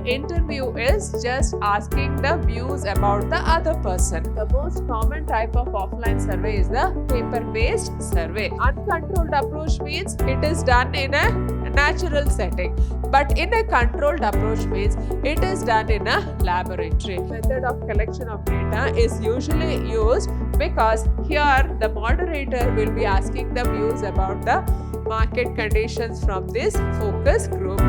interview is just asking the views about the other person. The most common type of offline survey is the paper-based survey. Uncontrolled approach means it is done in a natural setting, but in a controlled approach means it is done in a laboratory. Method of collection of data is usually used because here the moderator will be asking the views about the market conditions from this focus group.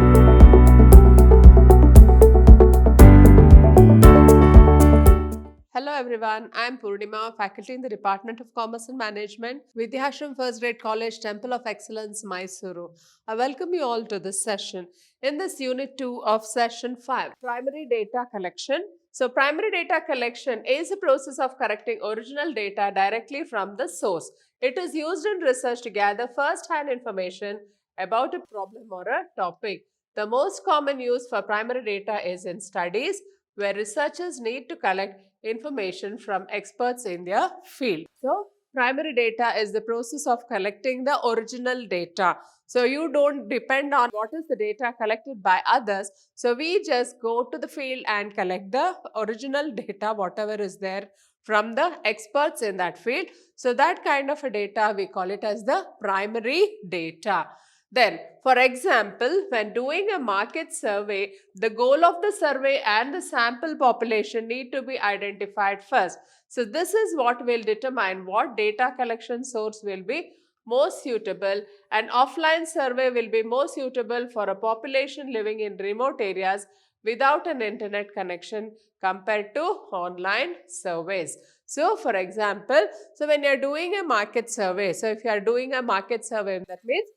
Hello everyone, I am Purnima, faculty in the Department of Commerce and Management, Vidhyaashram First Grade College, Temple of Excellence, MYSURU. I welcome you all to this session. In this Unit 2 of Session 5, Primary Data Collection. So, primary data collection is a process of collecting original data directly from the source. It is used in research to gather first-hand information about a problem or a topic. The most common use for primary data is in studies, where researchers need to collect information from experts in their field. So, primary data is the process of collecting the original data. So, you don't depend on what is the data collected by others. So, we just go to the field and collect the original data, whatever is there from the experts in that field. So, that kind of a data, we call it as the primary data. Then, for example, when doing a market survey, the goal of the survey and the sample population need to be identified first. So, this is what will determine what data collection source will be most suitable. An offline survey will be more suitable for a population living in remote areas without an internet connection compared to online surveys. So, for example, when you are doing a market survey, if you are doing a market survey, that means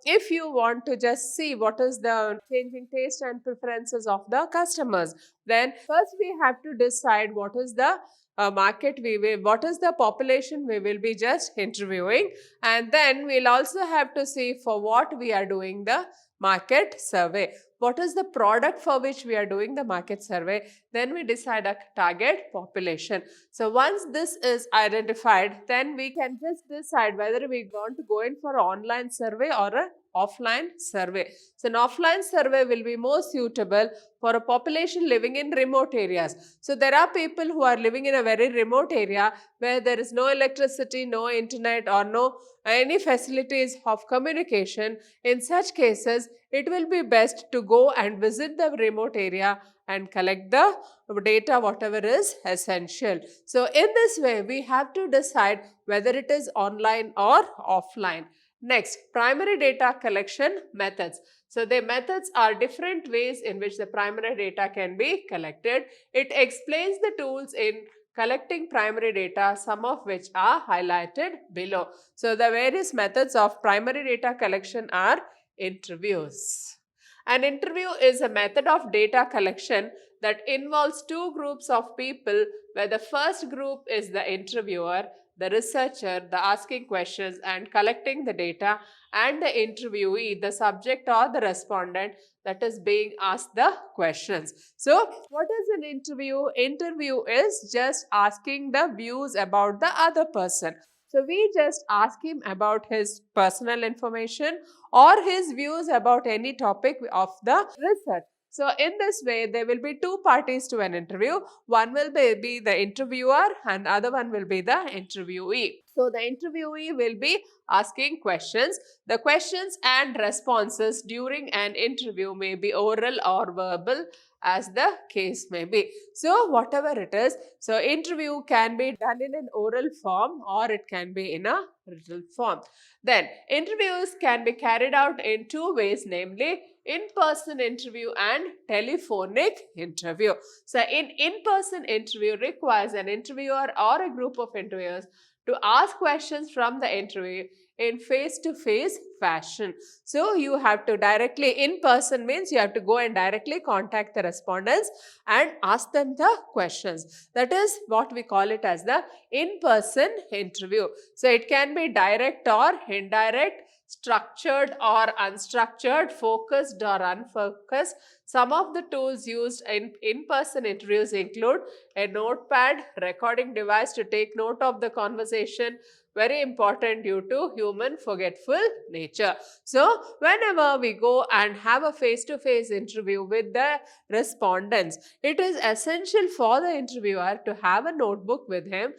if you want to just see what is the changing taste and preferences of the customers, then first we have to decide what is the market what is the population we will be just interviewing, and then we'll also have to see for what we are doing the market survey. What is the product for which we are doing the market survey? Then we decide a target population. So, once this is identified, then we can just decide whether we want to go in for an online survey or an offline survey. So, an offline survey will be more suitable for a population living in remote areas. So, there are people who are living in a very remote area where there is no electricity, no internet, or no any facilities of communication. In such cases, it will be best to go and visit the remote area and collect the data whatever is essential. So, in this way, we have to decide whether it is online or offline. Next, primary data collection methods. So, the methods are different ways in which the primary data can be collected. It explains the tools in collecting primary data, some of which are highlighted below. So, the various methods of primary data collection are interviews. An interview is a method of data collection that involves two groups of people, where the first group is the interviewer, the researcher, the asking questions and collecting the data, and the interviewee, the subject or the respondent that is being asked the questions. So, what is an interview? Interview is just asking the views about the other person. So, we just ask him about his personal information or his views about any topic of the research. So, in this way, there will be two parties to an interview. One will be the interviewer and other one will be the interviewee. So, the interviewee will be asking questions. The questions and responses during an interview may be oral or verbal, as the case may be. So, whatever it is, so interview can be done in an oral form or it can be in a written form. Then, interviews can be carried out in two ways, namely in-person interview and telephonic interview. So, in-person interview requires an interviewer or a group of interviewers to ask questions from the interview in face-to-face fashion. So, you have to directly, in person means you have to go and directly contact the respondents and ask them the questions. That is what we call it as the in-person interview. So, it can be direct or indirect, structured or unstructured, focused or unfocused. Some of the tools used in in-person interviews include a notepad, recording device to take note of the conversation, very important due to human forgetful nature. So, whenever we go and have a face-to-face interview with the respondents, it is essential for the interviewer to have a notebook with him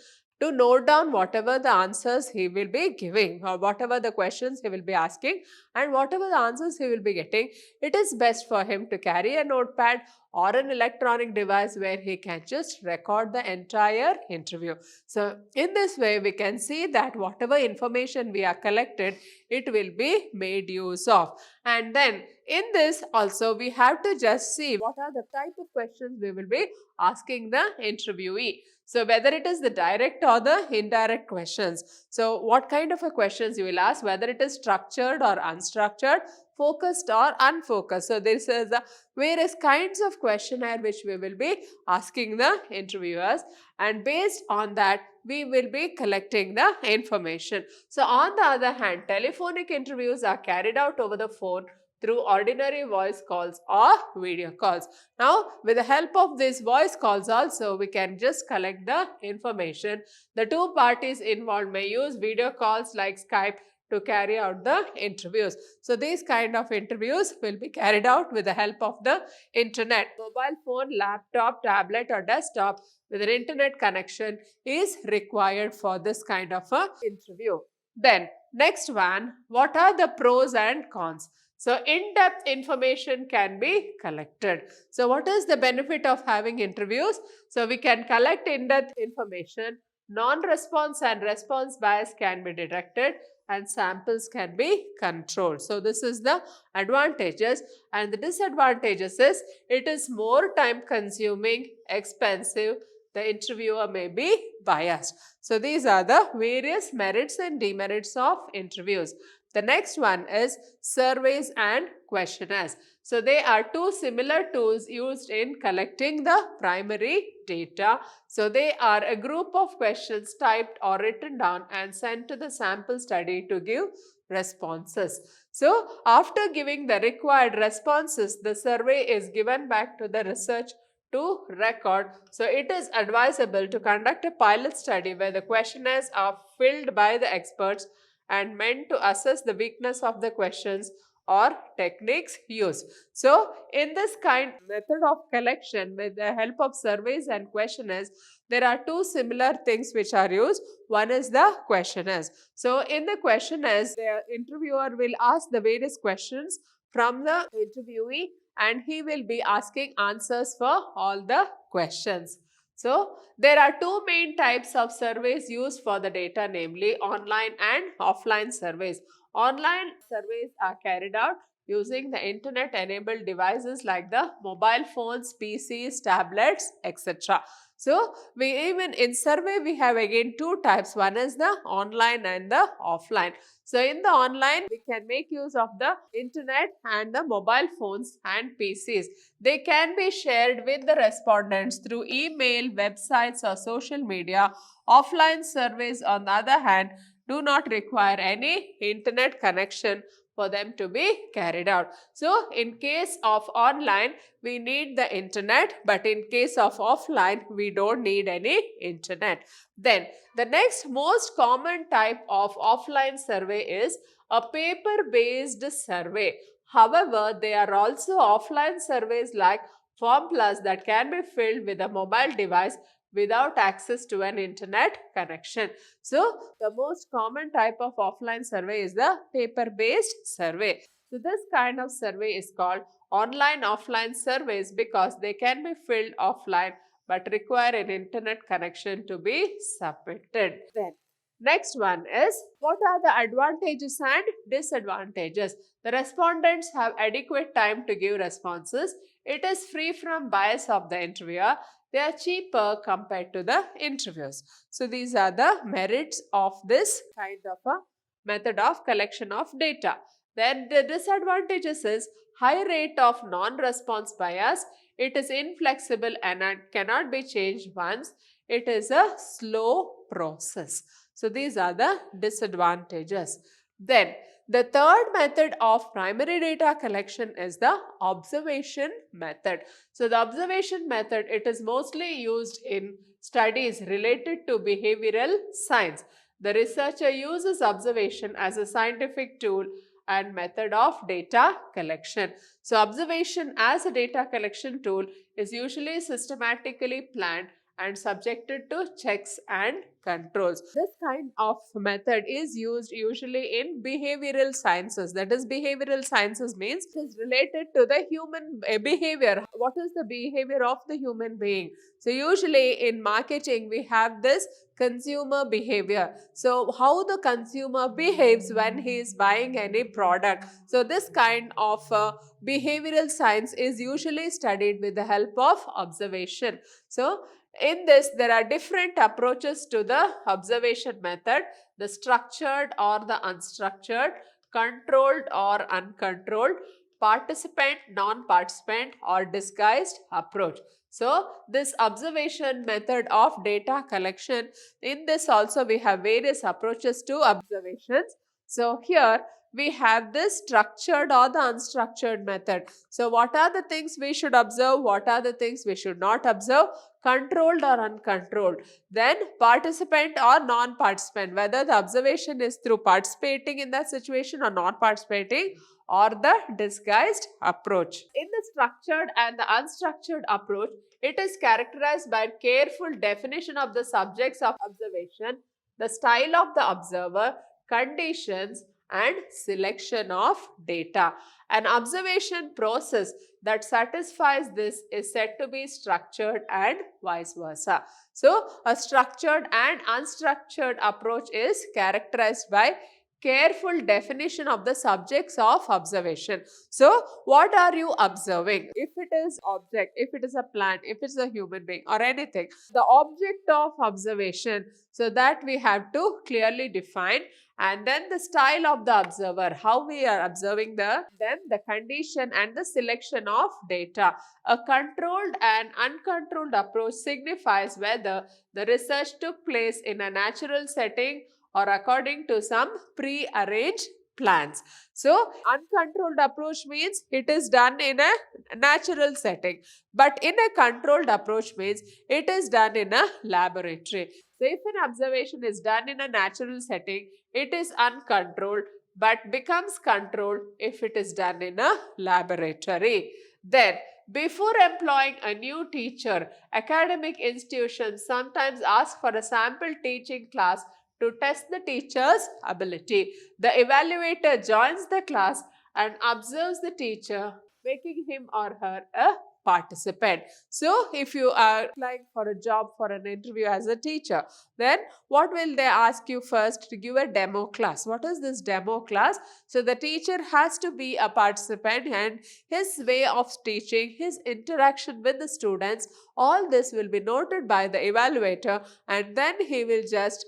to note down whatever the answers he will be giving or whatever the questions he will be asking and whatever the answers he will be getting. It is best for him to carry a notepad or an electronic device where he can just record the entire interview. So, in this way, we can see that whatever information we are collected, it will be made use of. And then in this also, we have to just see what are the type of questions we will be asking the interviewee. So, whether it is the direct or the indirect questions. So, what kind of a questions you will ask, whether it is structured or unstructured, focused or unfocused. So, this is the various kinds of questionnaire which we will be asking the interviewers, and based on that we will be collecting the information. So, on the other hand, telephonic interviews are carried out over the phone through ordinary voice calls or video calls. Now, with the help of these voice calls also, we can just collect the information. The two parties involved may use video calls like Skype to carry out the interviews. So, these kind of interviews will be carried out with the help of the internet. Mobile phone, laptop, tablet or desktop with an internet connection is required for this kind of a interview. Then, next one, what are the pros and cons? So, in-depth information can be collected. So, what is the benefit of having interviews? So, we can collect in-depth information, non-response and response bias can be detected, and samples can be controlled. So, this is the advantages, and the disadvantages is it is more time consuming, expensive, the interviewer may be biased. So, these are the various merits and demerits of interviews. The next one is surveys and questionnaires. So, they are two similar tools used in collecting the primary data. So, they are a group of questions typed or written down and sent to the sample study to give responses. So, after giving the required responses, the survey is given back to the research to record. So, it is advisable to conduct a pilot study where the questionnaires are filled by the experts and meant to assess the weakness of the questions or techniques used. So, in this kind method of collection with the help of surveys and questionnaires, there are two similar things which are used. One is the questionnaires. So, in the questionnaires, the interviewer will ask the various questions from the interviewee and he will be asking answers for all the questions. So, there are two main types of surveys used for the data, namely online and offline surveys. Online surveys are carried out using the internet enabled devices like the mobile phones, PCs, tablets, etc. So, we even in survey we have again two types. One is the online and the offline. So, in the online we can make use of the internet and the mobile phones and PCs. They can be shared with the respondents through email, websites or social media. Offline surveys on the other hand do not require any internet connection for them to be carried out. So, in case of online, we need the internet, but in case of offline, we don't need any internet. Then, the next most common type of offline survey is a paper-based survey. However, there are also offline surveys like Form Plus that can be filled with a mobile device without access to an internet connection. So, the most common type of offline survey is the paper-based survey. So, this kind of survey is called online-offline surveys because they can be filled offline but require an internet connection to be submitted. Then, next one is what are the advantages and disadvantages? The respondents have adequate time to give responses. It is free from bias of the interviewer. They are cheaper compared to the interviews. So, these are the merits of this kind of a method of collection of data. Then the disadvantages is high rate of non-response bias. It is inflexible and cannot be changed once. It is a slow process. So, these are the disadvantages. Then, the third method of primary data collection is the observation method. So, the observation method, it is mostly used in studies related to behavioral science. The researcher uses observation as a scientific tool and method of data collection. So, observation as a data collection tool is usually systematically planned and subjected to checks and controls. This kind of method is used usually in behavioral sciences. That is, behavioral sciences means it is related to the human behavior. What is the behavior of the human being? So, usually in marketing, we have this consumer behavior. So, how the consumer behaves when he is buying any product. So, this kind of behavioral science is usually studied with the help of observation. So, in this, there are different approaches to the observation method: the structured or the unstructured, controlled or uncontrolled, participant, non-participant, or disguised approach. So, this observation method of data collection, in this also we have various approaches to observations. So, here we have this structured or the unstructured method. So, what are the things we should observe? What are the things we should not observe? Controlled or uncontrolled. Then participant or non-participant, whether the observation is through participating in that situation or not participating, or the disguised approach. In the structured and the unstructured approach, it is characterized by careful definition of the subjects of observation, the style of the observer, conditions, and selection of data. An observation process that satisfies this is said to be structured and vice versa. So, a structured and unstructured approach is characterized by careful definition of the subjects of observation. So, what are you observing? If it is object, if it is a plant, if it's a human being or anything, the object of observation, so that we have to clearly define. And then the style of the observer, how we are observing then the condition and the selection of data. A controlled and uncontrolled approach signifies whether the research took place in a natural setting or according to some pre-arranged plans. So, uncontrolled approach means it is done in a natural setting, but in a controlled approach means it is done in a laboratory. So, if an observation is done in a natural setting, it is uncontrolled, but becomes controlled if it is done in a laboratory. Then, before employing a new teacher, academic institutions sometimes ask for a sample teaching class to test the teacher's ability. The evaluator joins the class and observes the teacher, making him or her a participant. So, if you are applying for a job for an interview as a teacher, then what will they ask you first? To give a demo class. What is this demo class? So, the teacher has to be a participant, and his way of teaching, his interaction with the students, all this will be noted by the evaluator, and then he will just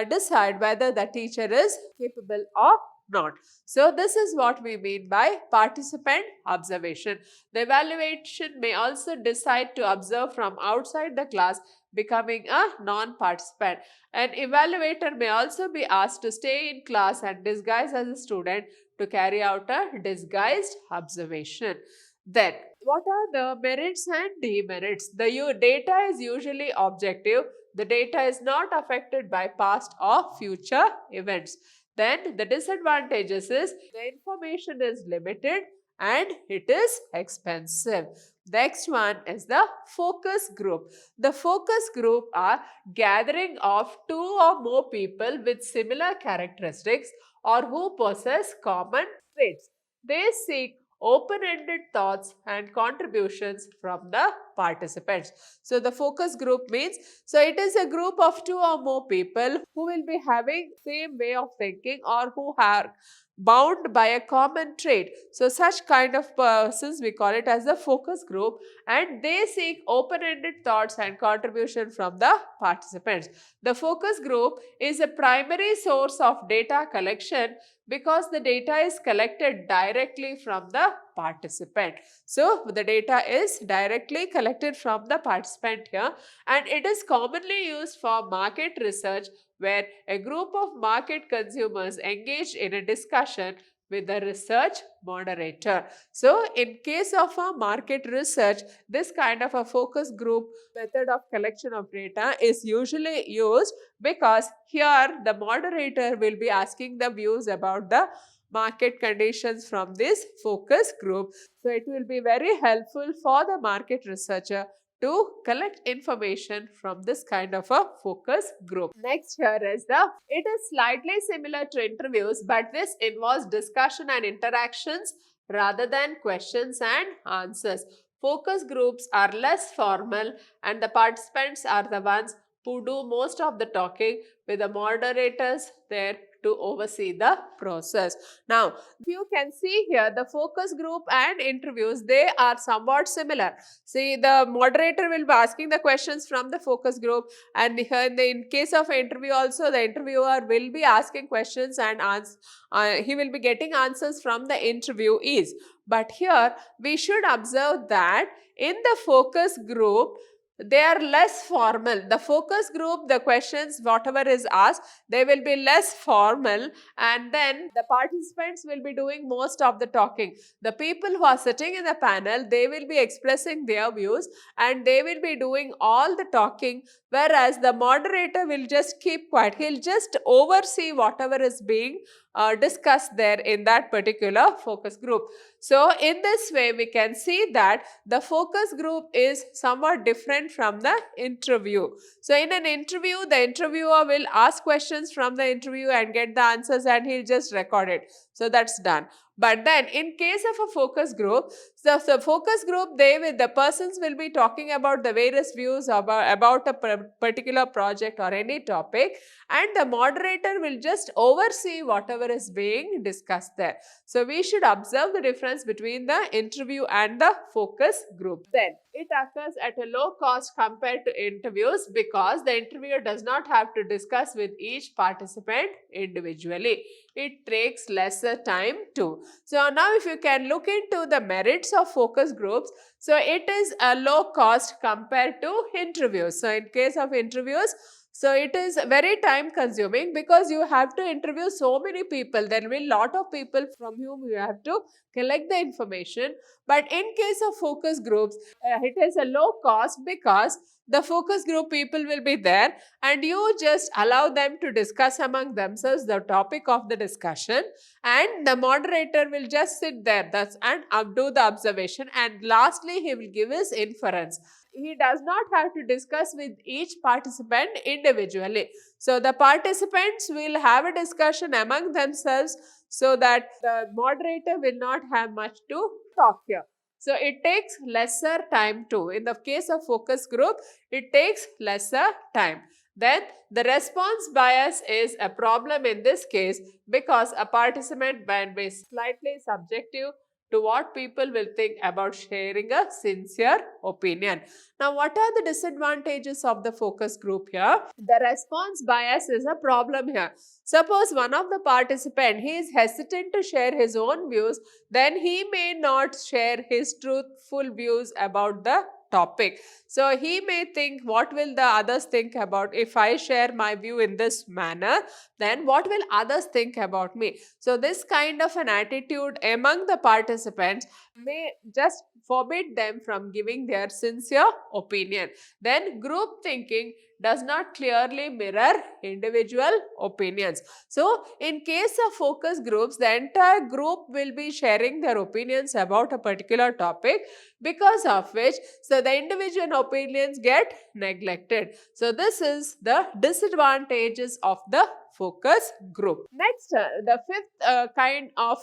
decide whether the teacher is capable or not. So, this is what we mean by participant observation. The evaluation may also decide to observe from outside the class, becoming a non-participant. An evaluator may also be asked to stay in class and disguise as a student to carry out a disguised observation. Then, what are the merits and demerits? The data is usually objective. The data is not affected by past or future events. Then the disadvantages is the information is limited and it is expensive. Next one is the focus group. The focus group are gathering of two or more people with similar characteristics or who possess common traits. They seek open-ended thoughts and contributions from the participants. So, the focus group means, so it is a group of two or more people who will be having same way of thinking or who are bound by a common trait. So, such kind of persons we call it as the focus group, and they seek open-ended thoughts and contribution from the participants. The focus group is a primary source of data collection because the data is collected directly from the participant. So, the data is directly collected from the participant here, and it is commonly used for market research where a group of market consumers engage in a discussion with the research moderator. So in case of a market research, this kind of a focus group method of collection of data is usually used because here the moderator will be asking the views about the market conditions from this focus group. So it will be very helpful for the market researcher to collect information from this kind of a focus group. Next here is it is slightly similar to interviews, but this involves discussion and interactions rather than questions and answers. Focus groups are less formal and the participants are the ones who do most of the talking with the moderators there to oversee the process. Now, you can see here the focus group and interviews, they are somewhat similar. See, the moderator will be asking the questions from the focus group, and here in case of interview also, the interviewer will be asking questions and he will be getting answers from the interviewees. But here we should observe that in the focus group, they are less formal. The focus group, the questions, whatever is asked, they will be less formal, and then the participants will be doing most of the talking. The people who are sitting in the panel, they will be expressing their views and they will be doing all the talking, whereas the moderator will just keep quiet. He'll just oversee whatever is being discussed there in that particular focus group. So in this way, we can see that the focus group is somewhat different from the interview. So in an interview, the interviewer will ask questions from the interview and get the answers, and he'll just record it. So that's done. But then in case of a focus group, the focus group, the persons will be talking about the various views about a particular project or any topic, and the moderator will just oversee whatever is being discussed there. So we should observe the difference between the interview and the focus group. Then it occurs at a low cost compared to interviews because the interviewer does not have to discuss with each participant individually. It takes lesser time too. So now if you can look into the merits of focus groups, so it is a low cost compared to interviews. So in case of interviews, so it is very time consuming because you have to interview so many people. There will be a lot of people from whom you have to collect the information. But in case of focus groups, it is a low cost because the focus group people will be there and you just allow them to discuss among themselves the topic of the discussion, and the moderator will just sit there and do the observation, and lastly he will give his inference. He does not have to discuss with each participant individually. So the participants will have a discussion among themselves so that the moderator will not have much to talk here. So it takes lesser time too. In the case of focus group, it takes lesser time. Then the response bias is a problem in this case because a participant can be slightly subjective to what people will think about sharing a sincere opinion. Now, what are the disadvantages of the focus group here? The response bias is a problem here. Suppose one of the participant, he is hesitant to share his own views, then he may not share his truthful views about the topic. So he may think, what will the others think about if I share my view in this manner, then what will others think about me? So this kind of an attitude among the participants may just forbid them from giving their sincere opinion. Then group thinking does not clearly mirror individual opinions. So in case of focus groups, the entire group will be sharing their opinions about a particular topic, because of which so the individual opinions get neglected. So this is the disadvantages of the focus group. Next, the fifth kind of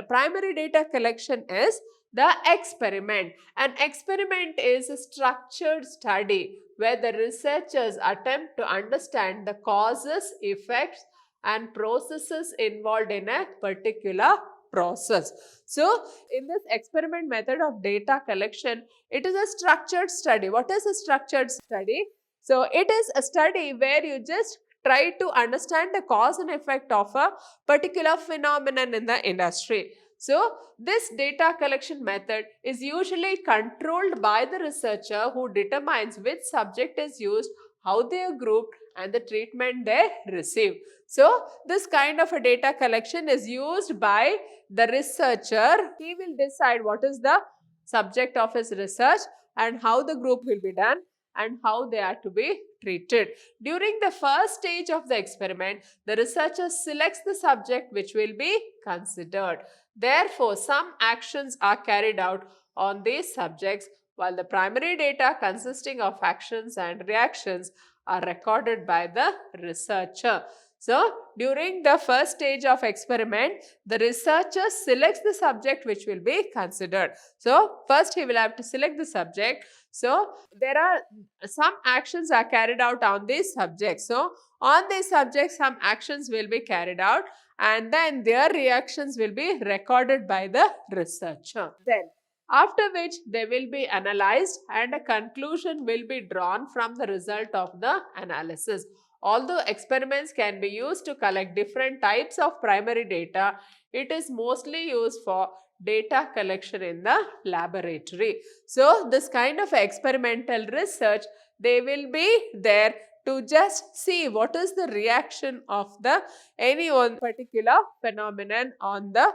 primary data collection is the experiment. An experiment is a structured study where the researchers attempt to understand the causes, effects, and processes involved in a particular process. So, in this experiment method of data collection, it is a structured study. What is a structured study? So, it is a study where you just try to understand the cause and effect of a particular phenomenon in the industry. So, this data collection method is usually controlled by the researcher who determines which subject is used, how they are grouped, and the treatment they receive. So, this kind of a data collection is used by the researcher. He will decide what is the subject of his research and how the group will be done and how they are to be treated. During the first stage of the experiment, the researcher selects the subject which will be considered. Therefore, some actions are carried out on these subjects, while the primary data consisting of actions and reactions are recorded by the researcher. So, during the first stage of experiment, the researcher selects the subject which will be considered. So, first he will have to select the subject. So, there are some actions are carried out on these subjects. So, on these subjects, some actions will be carried out and then their reactions will be recorded by the researcher. Then, after which they will be analyzed and a conclusion will be drawn from the result of the analysis. Although experiments can be used to collect different types of primary data, it is mostly used for data collection in the laboratory. So, this kind of experimental research, they will be there to just see what is the reaction of the any one particular phenomenon on the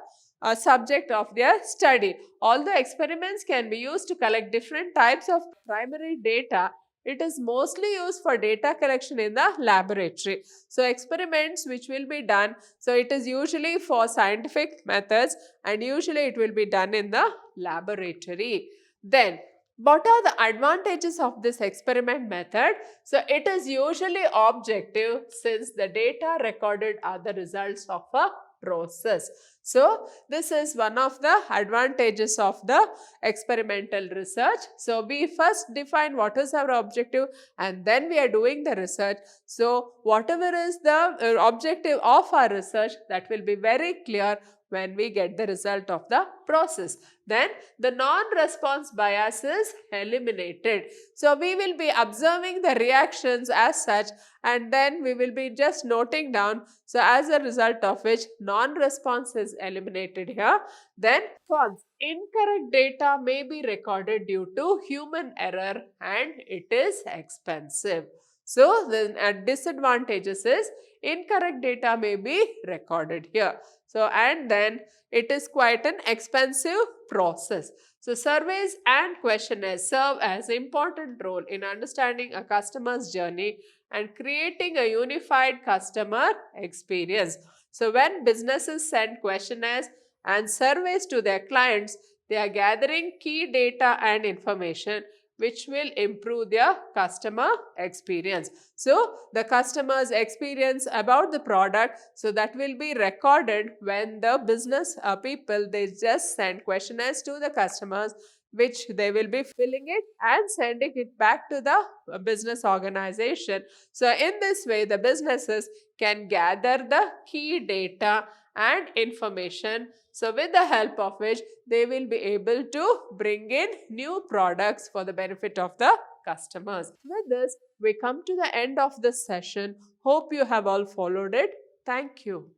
subject of their study. Although experiments can be used to collect different types of primary data, it is mostly used for data collection in the laboratory. So, experiments which will be done, so it is usually for scientific methods and usually it will be done in the laboratory. Then, what are the advantages of this experiment method? So, it is usually objective since the data recorded are the results of a process. So, this is one of the advantages of the experimental research. So, we first define what is our objective and then we are doing the research. So, whatever is the objective of our research, that will be very clear when we get the result of the process. Then the non-response bias is eliminated. So, we will be observing the reactions as such and then we will be just noting down. So, as a result of which non-response is eliminated here. Then cons. Incorrect data may be recorded due to human error and it is expensive. So, the disadvantages is incorrect data may be recorded here. So, and then it is quite an expensive process. So, surveys and questionnaires serve as an important role in understanding a customer's journey and creating a unified customer experience. So, when businesses send questionnaires and surveys to their clients, they are gathering key data and information which will improve their customer experience. So, the customer's experience about the product, so that will be recorded when the business people, they just send questionnaires to the customers which they will be filling it and sending it back to the business organization. So, in this way, the businesses can gather the key data and information. So, with the help of which they will be able to bring in new products for the benefit of the customers. With this, we come to the end of this session. Hope you have all followed it. Thank you.